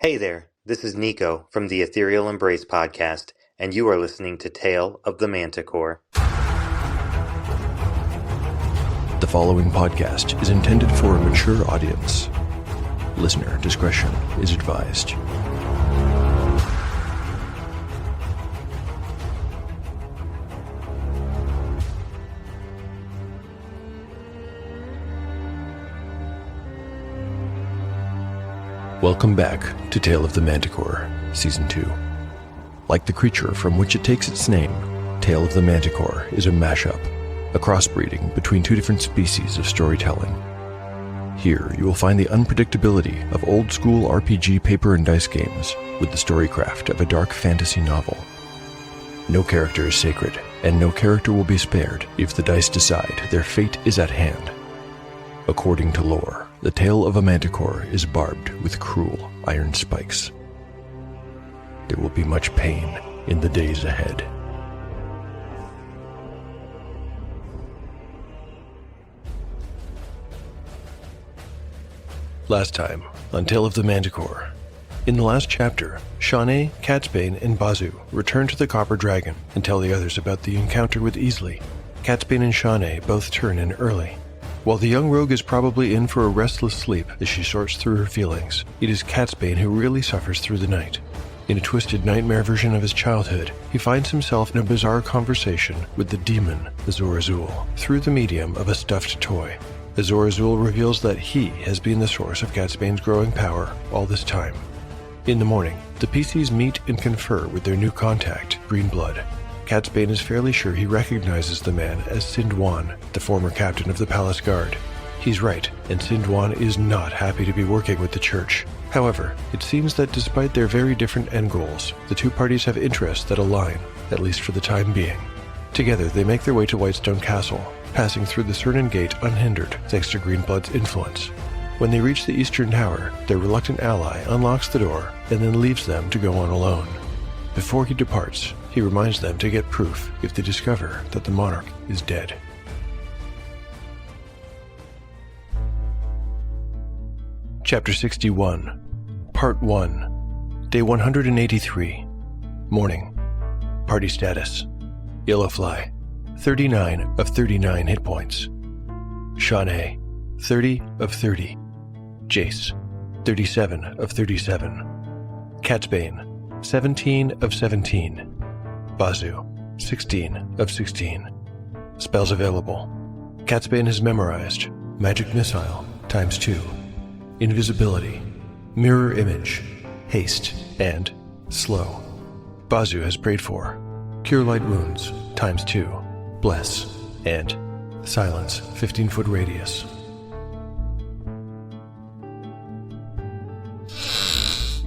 Hey there, this is Nico from the Ethereal Embrace podcast, and you are listening to Tale of the Manticore. The following podcast is intended for a mature audience. Listener discretion is advised. Welcome back to Tale of the Manticore, Season 2. Like the creature from which it takes its name, Tale of the Manticore is a mashup, a crossbreeding between two different species of storytelling. Here, you will find the unpredictability of old-school RPG paper and dice games with the storycraft of a dark fantasy novel. No character is sacred, and no character will be spared if the dice decide their fate is at hand. According to lore, the tail of a manticore is barbed with cruel iron spikes. There will be much pain in the days ahead. Last time on Tale of the Manticore. In the last chapter, Shawnee, Catsbane, and Bazu return to the Copper Dragon and tell the others about the encounter with Easley. Catsbane and Shawnee both turn in early. While the young rogue is probably in for a restless sleep as she sorts through her feelings, it is Catsbane who really suffers through the night. In a twisted nightmare version of his childhood, he finds himself in a bizarre conversation with the demon, Azor Azul, through the medium of a stuffed toy. Azor Azul reveals that he has been the source of Catsbane's growing power all this time. In the morning, the PCs meet and confer with their new contact, Greenblood. Catsbane is fairly sure he recognizes the man as Sindwan, the former captain of the Palace Guard. He's right, and Sindwan is not happy to be working with the Church. However, it seems that despite their very different end goals, the two parties have interests that align, at least for the time being. Together, they make their way to Whitestone Castle, passing through the Cernan Gate unhindered thanks to Greenblood's influence. When they reach the Eastern Tower, their reluctant ally unlocks the door and then leaves them to go on alone. Before he departs, he reminds them to get proof if they discover that the monarch is dead. Chapter 61, Part 1, Day 183, Morning. Party status: Yellowfly, 39 of 39 hit points. Shawnee, 30 of 30. Jace, 37 of 37. Catsbane, 17 of 17. Bazu, 16 of 16. Spells available: Catsbane has memorized Magic Missile ×2, Invisibility, Mirror Image, Haste, and Slow. Bazu has prayed for Cure Light Wounds ×2, Bless, and Silence 15-foot radius.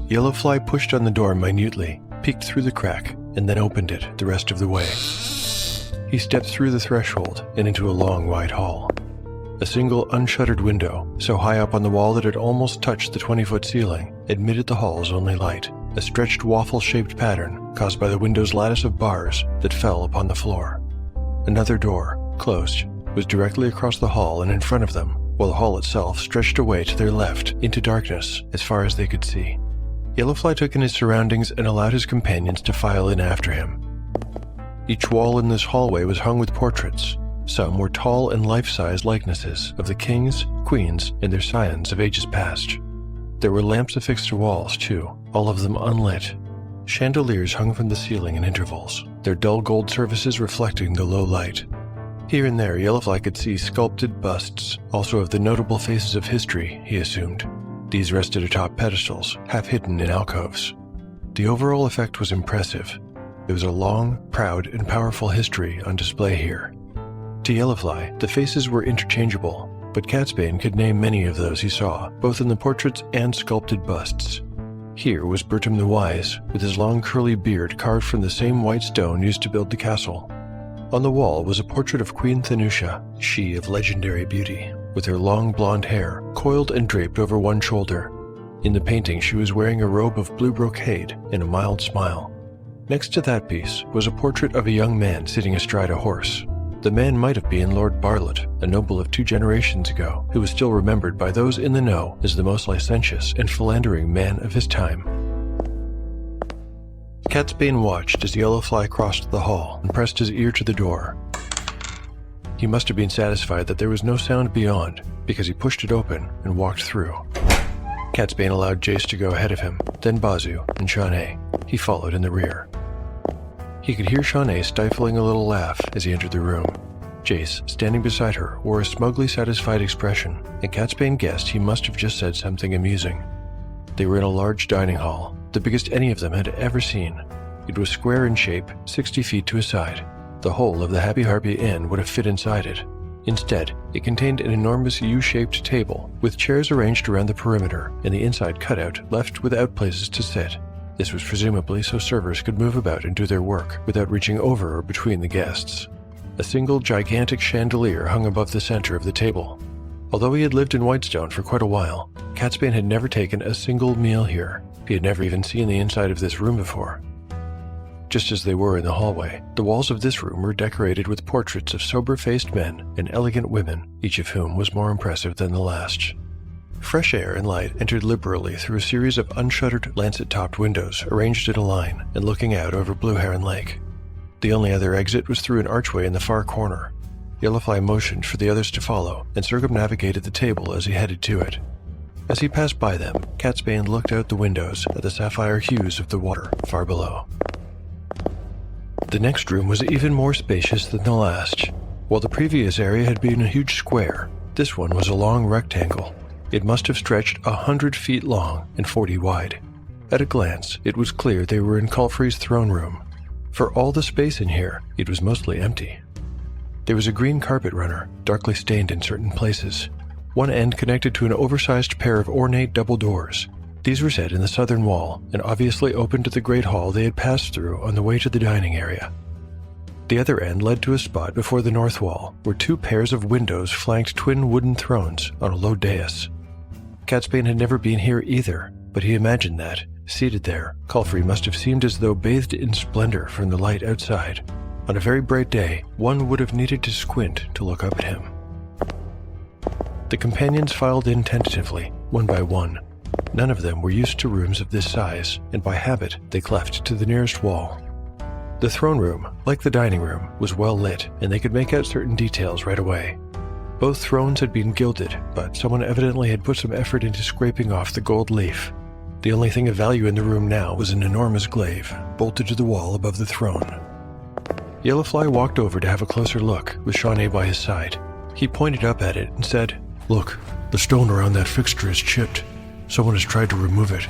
Yellowfly pushed on the door minutely, peeked through the crack, and then opened it the rest of the way. He stepped through the threshold and into a long, wide hall. A single unshuttered window, so high up on the wall that it almost touched the 20-foot ceiling, admitted the hall's only light, a stretched waffle-shaped pattern caused by the window's lattice of bars that fell upon the floor. Another door, closed, was directly across the hall and in front of them, while the hall itself stretched away to their left into darkness as far as they could see. Yellowfly took in his surroundings and allowed his companions to file in after him. Each wall in this hallway was hung with portraits. Some were tall and life-size likenesses of the kings, queens, and their scions of ages past. There were lamps affixed to walls, too, all of them unlit. Chandeliers hung from the ceiling in intervals, their dull gold surfaces reflecting the low light. Here and there, Yellowfly could see sculpted busts, also of the notable faces of history, he assumed. These rested atop pedestals, half hidden in alcoves. The overall effect was impressive. There was a long, proud, and powerful history on display here. To Yellowfly, the faces were interchangeable, but Catsbane could name many of those he saw, both in the portraits and sculpted busts. Here was Bertram the Wise, with his long curly beard carved from the same white stone used to build the castle. On the wall was a portrait of Queen Thanusha, she of legendary beauty, with her long blonde hair coiled and draped over one shoulder. In the painting, she was wearing a robe of blue brocade and a mild smile. Next to that piece was a portrait of a young man sitting astride a horse. The man might have been Lord Bartlett, a noble of 2 generations ago, who was still remembered by those in the know as the most licentious and philandering man of his time. Catsbane watched as Yellowfly crossed the hall and pressed his ear to the door. He must have been satisfied that there was no sound beyond, because he pushed it open and walked through. Catsbane allowed Jace to go ahead of him, then Bazu and Shawnee. He followed in the rear. He could hear Shawnee stifling a little laugh as he entered the room. Jace, standing beside her, wore a smugly satisfied expression, and Catsbane guessed he must have just said something amusing. They were in a large dining hall, the biggest any of them had ever seen. It was square in shape, 60 feet to a side. The whole of the Happy Harpy Inn would have fit inside it. Instead, it contained an enormous U-shaped table, with chairs arranged around the perimeter, and the inside cutout left without places to sit. This was presumably so servers could move about and do their work without reaching over or between the guests. A single gigantic chandelier hung above the center of the table. Although he had lived in Whitestone for quite a while, Catsbane had never taken a single meal here. He had never even seen the inside of this room before. Just as they were in the hallway, the walls of this room were decorated with portraits of sober-faced men and elegant women, each of whom was more impressive than the last. Fresh air and light entered liberally through a series of unshuttered, lancet-topped windows arranged in a line and looking out over Blue Heron Lake. The only other exit was through an archway in the far corner. Yellowfly motioned for the others to follow and circumnavigated the table as he headed to it. As he passed by them, Catsbane looked out the windows at the sapphire hues of the water far below. The next room was even more spacious than the last. While the previous area had been a huge square, this one was a long rectangle. It must have stretched 100 feet long and 40 wide. At a glance, it was clear they were in Caulfrey's throne room. For all the space in here, it was mostly empty. There was a green carpet runner, darkly stained in certain places. One end connected to an oversized pair of ornate double doors. These were set in the southern wall and obviously opened to the great hall they had passed through on the way to the dining area. The other end led to a spot before the north wall, where 2 pairs of windows flanked twin wooden thrones on a low dais. Catsbane had never been here either, but he imagined that, seated there, Caulfrey must have seemed as though bathed in splendor from the light outside. On a very bright day, one would have needed to squint to look up at him. The companions filed in tentatively, one by one. None of them were used to rooms of this size, and by habit they cleft to the nearest wall. The throne room, like the dining room, was well lit, and they could make out certain details right away. Both thrones had been gilded, but someone evidently had put some effort into scraping off the gold leaf. The only thing of value in the room now was an enormous glaive, bolted to the wall above the throne. Yellowfly walked over to have a closer look, with Shawnee by his side. He pointed up at it and said, "Look, the stone around that fixture is chipped. Someone has tried to remove it."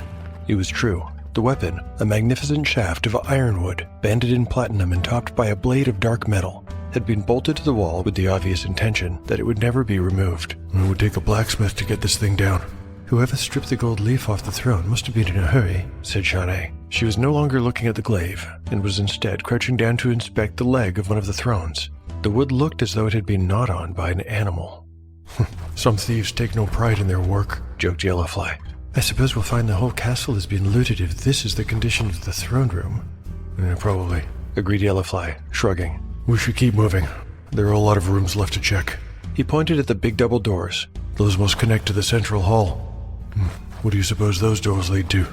It was true. The weapon, a magnificent shaft of ironwood, banded in platinum and topped by a blade of dark metal, had been bolted to the wall with the obvious intention that it would never be removed. "It would take a blacksmith to get this thing down." "Whoever stripped the gold leaf off the throne must have been in a hurry," said Shawnee. She was no longer looking at the glaive, and was instead crouching down to inspect the leg of one of the thrones. The wood looked as though it had been gnawed on by an animal. "Some thieves take no pride in their work," joked Yellowfly. "I suppose we'll find the whole castle has been looted if this is the condition of the throne room." Probably, agreed Yellowfly, shrugging. "We should keep moving. There are a lot of rooms left to check." He pointed at the big double doors. "Those must connect to the central hall. What do you suppose those doors lead to?"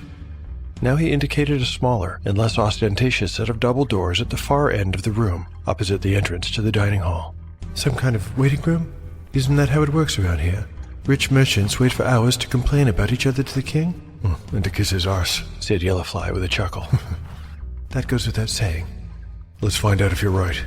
Now he indicated a smaller and less ostentatious set of double doors at the far end of the room, opposite the entrance to the dining hall. "Some kind of waiting room? Isn't that how it works around here? Rich merchants wait for hours to complain about each other to the king?" "And to kiss his arse," said Yellowfly with a chuckle. "That goes without saying." "Let's find out if you're right."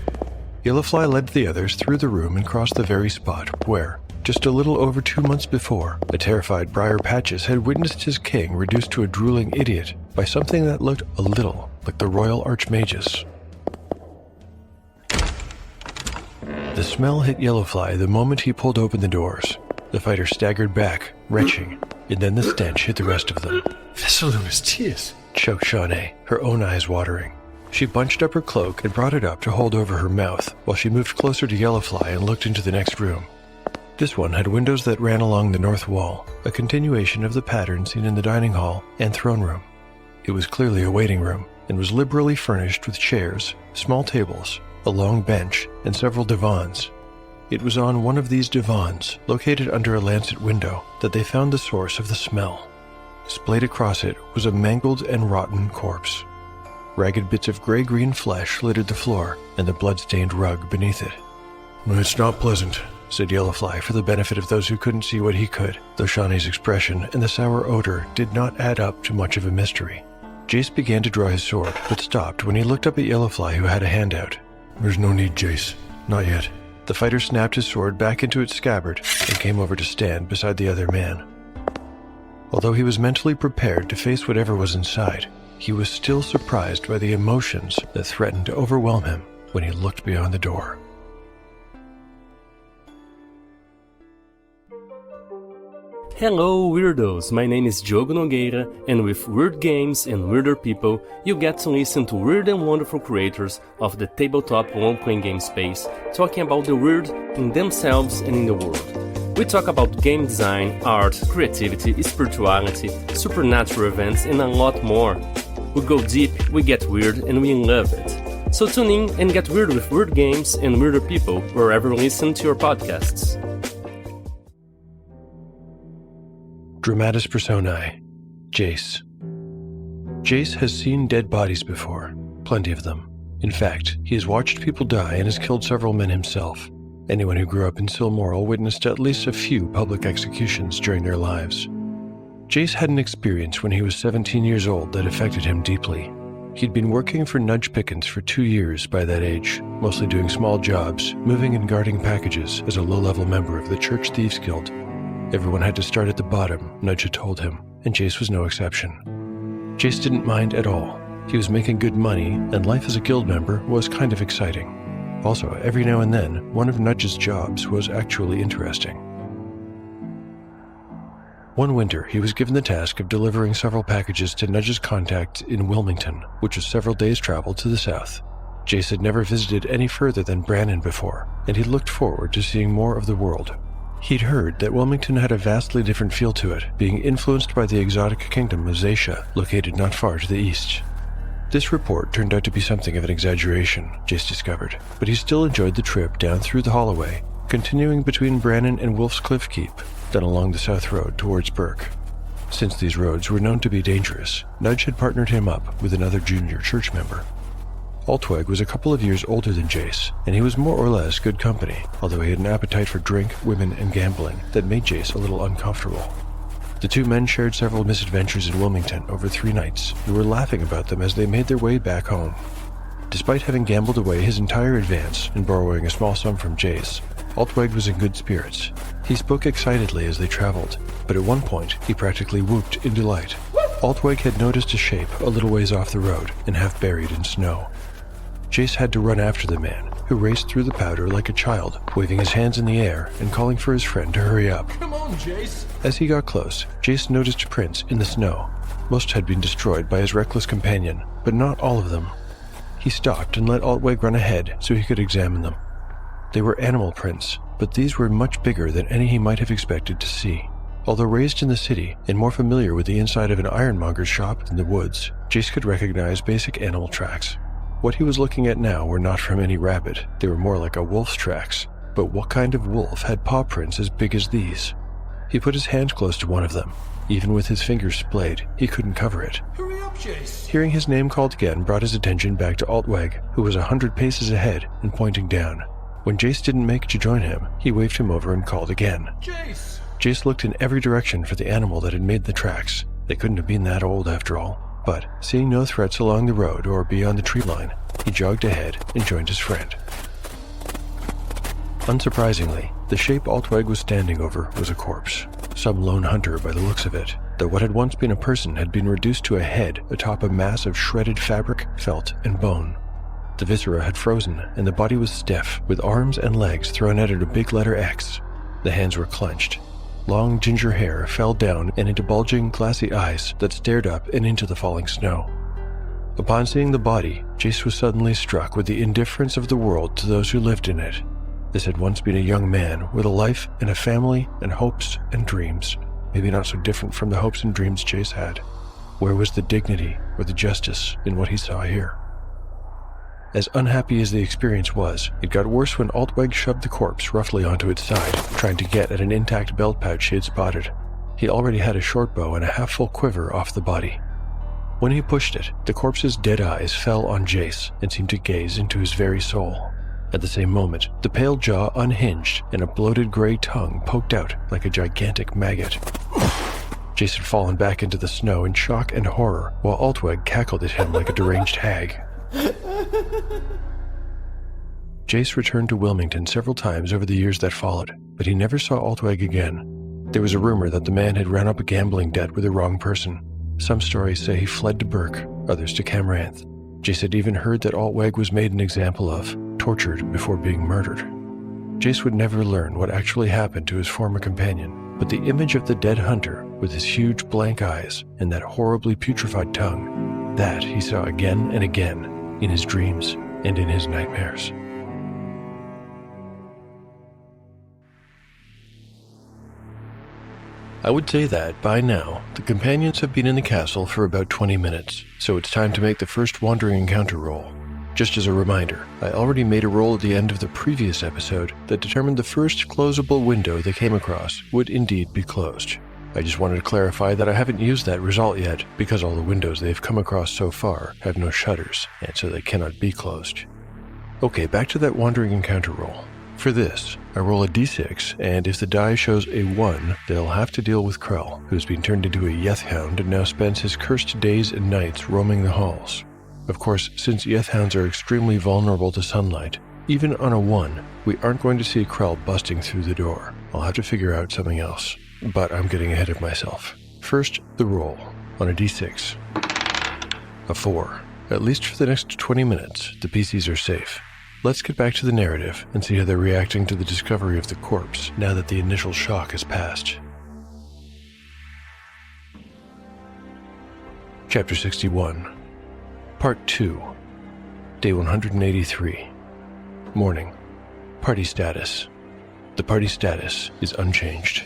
Yellowfly led the others through the room and crossed the very spot where, just a little over 2 months before, a terrified Briar Patches had witnessed his king reduced to a drooling idiot by something that looked a little like the Royal Archmagus. The smell hit Yellowfly the moment he pulled open the doors. The fighter staggered back, retching, and then the stench hit the rest of them. "Vessaloon's tears," choked Shawnee, her own eyes watering. She bunched up her cloak and brought it up to hold over her mouth, while she moved closer to Yellowfly and looked into the next room. This one had windows that ran along the north wall, a continuation of the pattern seen in the dining hall and throne room. It was clearly a waiting room, and was liberally furnished with chairs, small tables, a long bench, and several divans. It was on one of these divans, located under a lancet window, that they found the source of the smell. Splayed across it was a mangled and rotten corpse. Ragged bits of gray-green flesh littered the floor and the blood-stained rug beneath it. "It's not pleasant," said Yellowfly for the benefit of those who couldn't see what he could, though Shawnee's expression and the sour odor did not add up to much of a mystery. Jace began to draw his sword, but stopped when he looked up at Yellowfly, who had a hand out. "There's no need, Jace. Not yet." The fighter snapped his sword back into its scabbard and came over to stand beside the other man. Although he was mentally prepared to face whatever was inside, he was still surprised by the emotions that threatened to overwhelm him when he looked beyond the door. Hello Weirdos, my name is Diogo Nogueira, and with Weird Games and Weirder People, you get to listen to weird and wonderful creators of the tabletop role-playing game space, talking about the weird in themselves and in the world. We talk about game design, art, creativity, spirituality, supernatural events, and a lot more. We go deep, we get weird, and we love it. So tune in and get weird with Weird Games and Weirder People wherever you listen to your podcasts. Dramatis Personae, Jace. Jace has seen dead bodies before, plenty of them. In fact, he has watched people die and has killed several men himself. Anyone who grew up in Silmoral witnessed at least a few public executions during their lives. Jace had an experience when he was 17 years old that affected him deeply. He'd been working for Nudge Pickens for 2 years by that age, mostly doing small jobs, moving and guarding packages as a low-level member of the Church Thieves Guild. Everyone had to start at the bottom, Nudge had told him, and Jace was no exception. Jace didn't mind at all. He was making good money, and life as a guild member was kind of exciting. Also, every now and then, one of Nudge's jobs was actually interesting. One winter, he was given the task of delivering several packages to Nudge's contacts in Wilmington, which was several days' travel to the south. Jace had never visited any further than Brannon before, and he looked forward to seeing more of the world. He'd heard that Wilmington had a vastly different feel to it, being influenced by the exotic kingdom of Zacia, located not far to the east. This report turned out to be something of an exaggeration, Jace discovered, but he still enjoyed the trip down through the Holloway, continuing between Brannon and Wolf's Cliff Keep, then along the South Road towards Burke. Since these roads were known to be dangerous, Nudge had partnered him up with another junior church member. Altweg was a couple of years older than Jace, and he was more or less good company, although he had an appetite for drink, women, and gambling that made Jace a little uncomfortable. The two men shared several misadventures in Wilmington over 3 nights and were laughing about them as they made their way back home. Despite having gambled away his entire advance and borrowing a small sum from Jace, Altweg was in good spirits. He spoke excitedly as they traveled, but at one point he practically whooped in delight. Altweg had noticed a shape a little ways off the road and half buried in snow. Jace had to run after the man, who raced through the powder like a child, waving his hands in the air and calling for his friend to hurry up. "Come on, Jace!" As he got close, Jace noticed prints in the snow. Most had been destroyed by his reckless companion, but not all of them. He stopped and let Altweg run ahead so he could examine them. They were animal prints, but these were much bigger than any he might have expected to see. Although raised in the city and more familiar with the inside of an ironmonger's shop than the woods, Jace could recognize basic animal tracks. What he was looking at now were not from any rabbit, they were more like a wolf's tracks. But what kind of wolf had paw prints as big as these? He put his hand close to one of them. Even with his fingers splayed, he couldn't cover it. "Hurry up, Jace!" Hearing his name called again brought his attention back to Altweg, who was 100 paces ahead and pointing down. When Jace didn't make it to join him, he waved him over and called again. "Jace!" Jace looked in every direction for the animal that had made the tracks. They couldn't have been that old after all. But, seeing no threats along the road or beyond the tree line, he jogged ahead and joined his friend. Unsurprisingly, the shape Altweg was standing over was a corpse. Some lone hunter by the looks of it, though what had once been a person had been reduced to a head atop a mass of shredded fabric, felt, and bone. The viscera had frozen, and the body was stiff, with arms and legs thrown out at a big letter X. The hands were clenched. Long ginger hair fell down and into bulging, glassy eyes that stared up and into the falling snow. Upon seeing the body, Jace was suddenly struck with the indifference of the world to those who lived in it. This had once been a young man with a life and a family and hopes and dreams, maybe not so different from the hopes and dreams Jace had. Where was the dignity or the justice in what he saw here? As unhappy as the experience was, it got worse when Altweg shoved the corpse roughly onto its side, trying to get at an intact belt pouch he had spotted. He already had a short bow and a half-full quiver off the body. When he pushed it, the corpse's dead eyes fell on Jace and seemed to gaze into his very soul. At the same moment, the pale jaw unhinged and a bloated gray tongue poked out like a gigantic maggot. Jace had fallen back into the snow in shock and horror, while Altweg cackled at him like a deranged hag. Jace returned to Wilmington several times over the years that followed, but he never saw Altweg again. There was a rumor that the man had run up a gambling debt with the wrong person. Some stories say he fled to Burke, others to Camranth. Jace had even heard that Altweg was made an example of, tortured before being murdered. Jace would never learn what actually happened to his former companion, but the image of the dead hunter with his huge blank eyes and that horribly putrefied tongue, that he saw again and again in his dreams and in his nightmares. I would say that, by now, the companions have been in the castle for about 20 minutes, so it's time to make the first wandering encounter roll. Just as a reminder, I already made a roll at the end of the previous episode that determined the first closable window they came across would indeed be closed. I just wanted to clarify that I haven't used that result yet, because all the windows they've come across so far have no shutters, and so they cannot be closed. Okay, back to that wandering encounter roll. For this, I roll a d6, and if the die shows a 1, they'll have to deal with Krell, who's been turned into a Yethhound and now spends his cursed days and nights roaming the halls. Of course, since Yethhounds are extremely vulnerable to sunlight, even on a 1, we aren't going to see Krell busting through the door. I'll have to figure out something else. But I'm getting ahead of myself. First, the roll, on a d6. A 4. At least for the next 20 minutes, the PCs are safe. Let's get back to the narrative and see how they're reacting to the discovery of the corpse now that the initial shock has passed. Chapter 61. Part 2. Day 183. Morning. Party status. The party status is unchanged.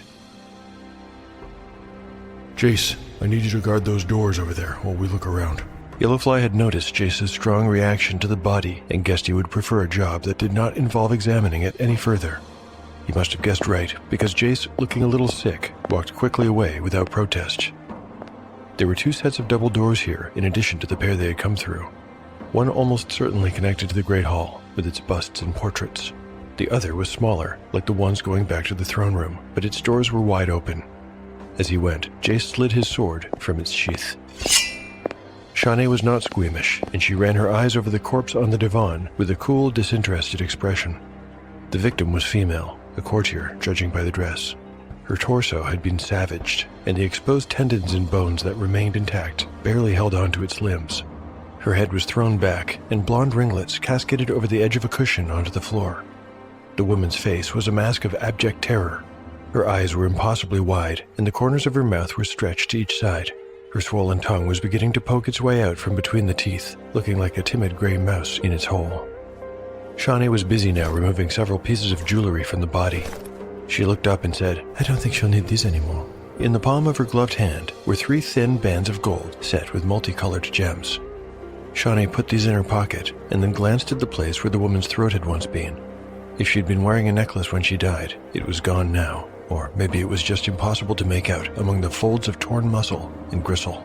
Jace, I need you to guard those doors over there while we look around. Yellowfly had noticed Jace's strong reaction to the body and guessed he would prefer a job that did not involve examining it any further. He must have guessed right, because Jace, looking a little sick, walked quickly away without protest. There were 2 sets of double doors here, in addition to the pair they had come through. One almost certainly connected to the Great Hall, with its busts and portraits. The other was smaller, like the ones going back to the throne room, but its doors were wide open. As he went, Jace slid his sword from its sheath. Shanae was not squeamish, and she ran her eyes over the corpse on the divan with a cool, disinterested expression. The victim was female, a courtier, judging by the dress. Her torso had been savaged, and the exposed tendons and bones that remained intact barely held on to its limbs. Her head was thrown back, and blonde ringlets cascaded over the edge of a cushion onto the floor. The woman's face was a mask of abject terror. Her eyes were impossibly wide, and the corners of her mouth were stretched to each side. Her swollen tongue was beginning to poke its way out from between the teeth, looking like a timid gray mouse in its hole. Shanae was busy now removing several pieces of jewelry from the body. She looked up and said, "I don't think she'll need these anymore." In the palm of her gloved hand were 3 thin bands of gold set with multicolored gems. Shanae put these in her pocket and then glanced at the place where the woman's throat had once been. If she'd been wearing a necklace when she died, it was gone now. Or maybe it was just impossible to make out among the folds of torn muscle and gristle.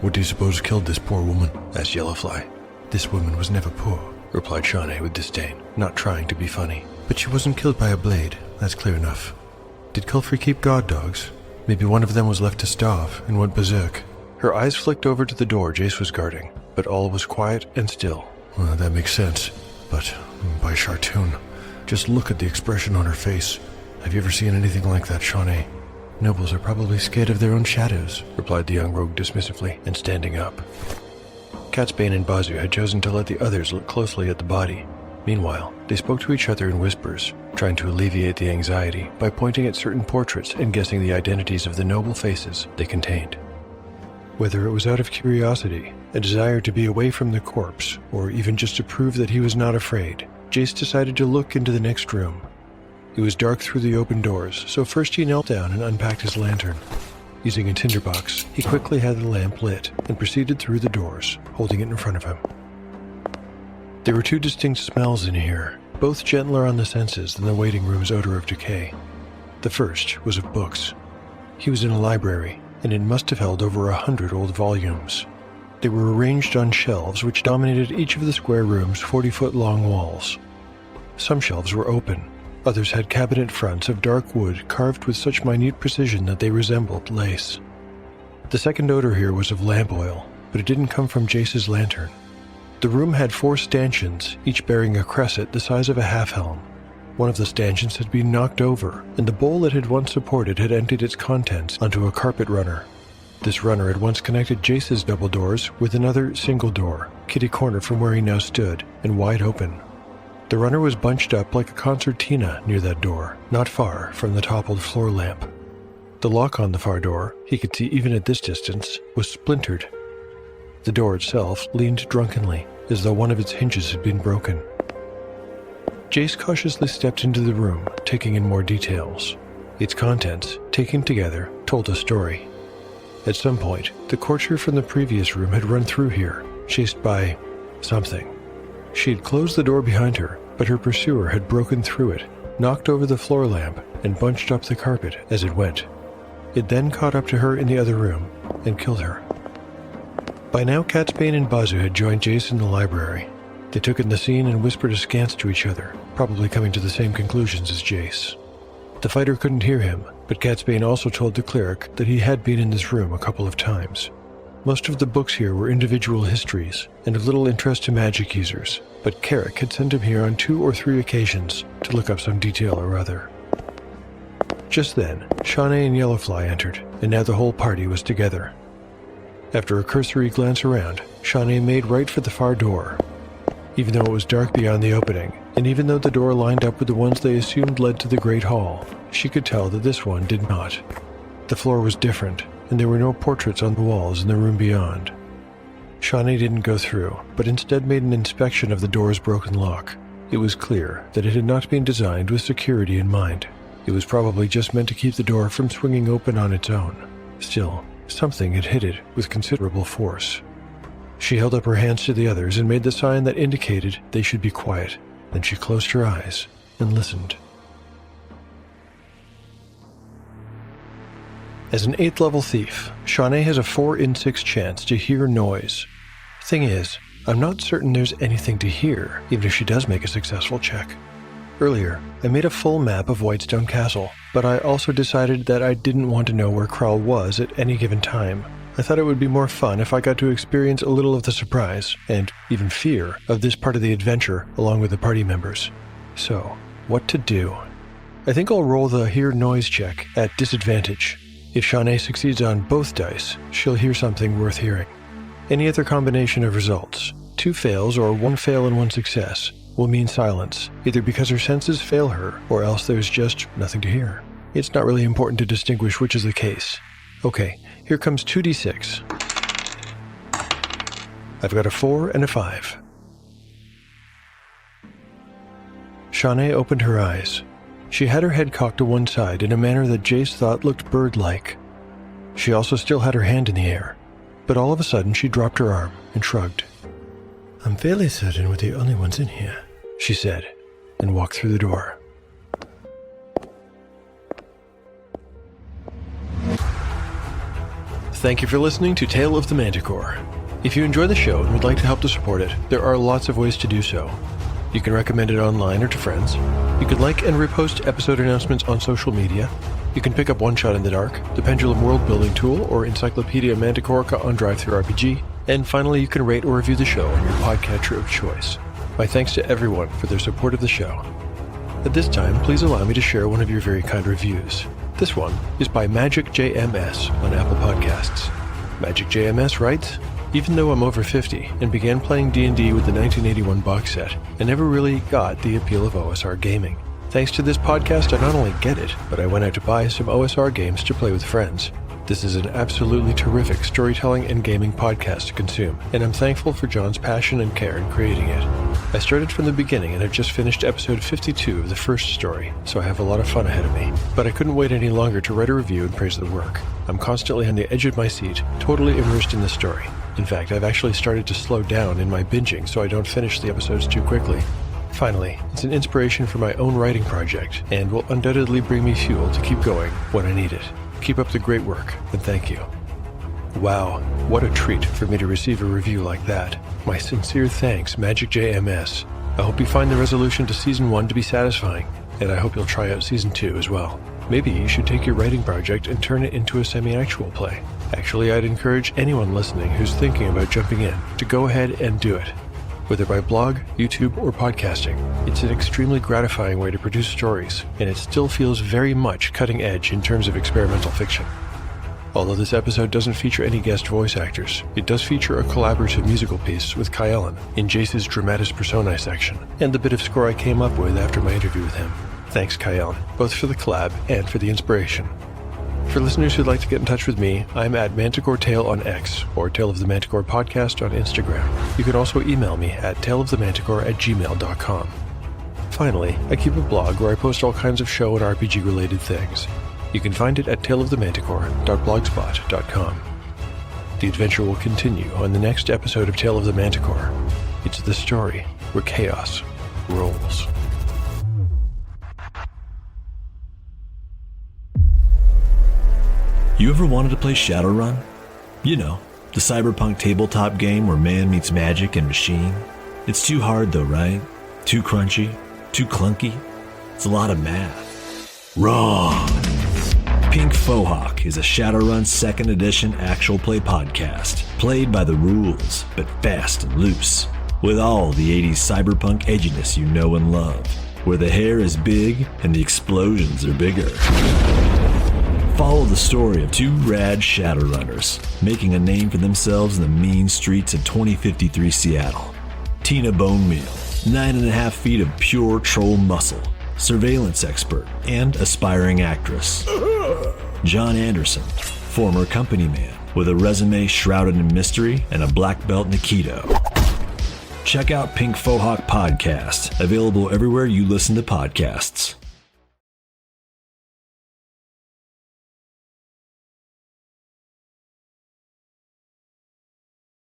What do you suppose killed this poor woman? Asked Yellowfly. This woman was never poor, replied Shanae with disdain, not trying to be funny. but she wasn't killed by a blade, that's clear enough. Did Culfrey keep guard dogs? Maybe one of them was left to starve and went berserk. Her eyes flicked over to the door Jace was guarding, but all was quiet and still. Well, that makes sense, but by Shartoon, just look at the expression on her face. Have you ever seen anything like that, Shanae? Nobles are probably scared of their own shadows, replied the young rogue dismissively, and standing up. Catsbane and Bazu had chosen to let the others look closely at the body. Meanwhile, they spoke to each other in whispers, trying to alleviate the anxiety by pointing at certain portraits and guessing the identities of the noble faces they contained. Whether it was out of curiosity, a desire to be away from the corpse, or even just to prove that he was not afraid, Jace decided to look into the next room. It was dark through the open doors, so first he knelt down and unpacked his lantern. Using a tinderbox, he quickly had the lamp lit and proceeded through the doors, holding it in front of him. There were two distinct smells in here, both gentler on the senses than the waiting room's odor of decay. The first was of books. He was in a library, and it must have held over 100 old volumes. They were arranged on shelves which dominated each of the square room's 40-foot-long walls. Some shelves were open. Others had cabinet fronts of dark wood carved with such minute precision that they resembled lace. The second odor here was of lamp oil, but it didn't come from Jace's lantern. The room had 4 stanchions, each bearing a cresset the size of a half-helm. One of the stanchions had been knocked over, and the bowl it had once supported had emptied its contents onto a carpet runner. This runner had once connected Jace's double doors with another single door, kitty-corner from where he now stood, and wide open. The runner was bunched up like a concertina near that door, not far from the toppled floor lamp. The lock on the far door, he could see even at this distance, was splintered. The door itself leaned drunkenly, as though one of its hinges had been broken. Jace cautiously stepped into the room, taking in more details. Its contents, taken together, told a story. At some point, the courtier from the previous room had run through here, chased by something. She had closed the door behind her, but her pursuer had broken through it, knocked over the floor lamp, and bunched up the carpet as it went. It then caught up to her in the other room and killed her. By now, Catsbane and Bazu had joined Jace in the library. They took in the scene and whispered askance to each other, probably coming to the same conclusions as Jace. The fighter couldn't hear him, but Catsbane also told the cleric that he had been in this room a couple of times. Most of the books here were individual histories, and of little interest to magic users, but Carrick had sent him here on 2 or 3 occasions to look up some detail or other. Just then, Shawnee and Yellowfly entered, and now the whole party was together. After a cursory glance around, Shawnee made right for the far door. Even though it was dark beyond the opening, and even though the door lined up with the ones they assumed led to the Great Hall, she could tell that this one did not. The floor was different, and there were no portraits on the walls in the room beyond. Shawnee didn't go through, but instead made an inspection of the door's broken lock. It was clear that it had not been designed with security in mind. It was probably just meant to keep the door from swinging open on its own. Still, something had hit it with considerable force. She held up her hands to the others and made the sign that indicated they should be quiet. Then she closed her eyes and listened. As an 8th level thief, Shawnee has a 4 in 6 chance to hear noise. Thing is, I'm not certain there's anything to hear, even if she does make a successful check. Earlier, I made a full map of Whitestone Castle, but I also decided that I didn't want to know where Krull was at any given time. I thought it would be more fun if I got to experience a little of the surprise, and even fear, of this part of the adventure along with the party members. So, what to do? I think I'll roll the hear noise check at disadvantage. If Shawnee succeeds on both dice, she'll hear something worth hearing. Any other combination of results, 2 fails or 1 fail and 1 success, will mean silence, either because her senses fail her, or else there's just nothing to hear. It's not really important to distinguish which is the case. Okay, here comes 2d6. I've got a 4 and a 5. Shawnee opened her eyes. She had her head cocked to one side in a manner that Jace thought looked bird-like. She also still had her hand in the air, but all of a sudden she dropped her arm and shrugged. "I'm fairly certain we're the only ones in here," she said, and walked through the door. Thank you for listening to Tale of the Manticore. If you enjoy the show and would like to help to support it, there are lots of ways to do so. You can recommend it online or to friends. You can like and repost episode announcements on social media. You can pick up One Shot in the Dark, the Pendulum World Building Tool, or Encyclopedia Manticorica on Drive-Thru-RPG. And finally, you can rate or review the show on your podcatcher of choice. My thanks to everyone for their support of the show. At this time, please allow me to share one of your very kind reviews. This one is by Magic JMS on Apple Podcasts. Magic JMS writes, "Even though I'm over 50 and began playing D&D with the 1981 box set, I never really got the appeal of OSR gaming. Thanks to this podcast, I not only get it, but I went out to buy some OSR games to play with friends. This is an absolutely terrific storytelling and gaming podcast to consume, and I'm thankful for John's passion and care in creating it. I started from the beginning and have just finished episode 52 of the first story, so I have a lot of fun ahead of me. But I couldn't wait any longer to write a review and praise the work. I'm constantly on the edge of my seat, totally immersed in the story. In fact, I've actually started to slow down in my binging so I don't finish the episodes too quickly. Finally, it's an inspiration for my own writing project and will undoubtedly bring me fuel to keep going when I need it. Keep up the great work, and thank you. Wow, what a treat for me to receive a review like that. My sincere thanks, Magic JMS. I hope you find the resolution to Season 1 to be satisfying, and I hope you'll try out Season 2 as well. Maybe you should take your writing project and turn it into a semi-actual play. Actually, I'd encourage anyone listening who's thinking about jumping in to go ahead and do it. Whether by blog, YouTube, or podcasting, it's an extremely gratifying way to produce stories, and it still feels very much cutting edge in terms of experimental fiction. Although this episode doesn't feature any guest voice actors, it does feature a collaborative musical piece with Kai Ellen in Jace's Dramatis Personae section, and the bit of score I came up with after my interview with him. Thanks, Kai Ellen, both for the collab and for the inspiration. For listeners who'd like to get in touch with me, I'm at Manticore Tale on X, or Tale of the Manticore Podcast on Instagram. You can also email me at taleofthemanticore@gmail.com. Finally, I keep a blog where I post all kinds of show and RPG-related things. You can find it at taleofthemanticore.blogspot.com. The adventure will continue on the next episode of Tale of the Manticore. It's the story where chaos rolls. You ever wanted to play Shadowrun? You know, the cyberpunk tabletop game where man meets magic and machine. It's too hard though, right? Too crunchy? Too clunky? It's a lot of math. Wrong! Pink Fohawk is a Shadowrun 2nd Edition actual play podcast, played by the rules, but fast and loose, with all the 80s cyberpunk edginess you know and love, where the hair is big and the explosions are bigger. Follow the story of two rad Shadowrunners, making a name for themselves in the mean streets of 2053 Seattle. Tina Bonemeal, 9.5 feet of pure troll muscle, surveillance expert, and aspiring actress. John Anderson, former company man, with a resume shrouded in mystery and a black belt Nikito. Check out Pink Fohawk Podcast, available everywhere you listen to podcasts.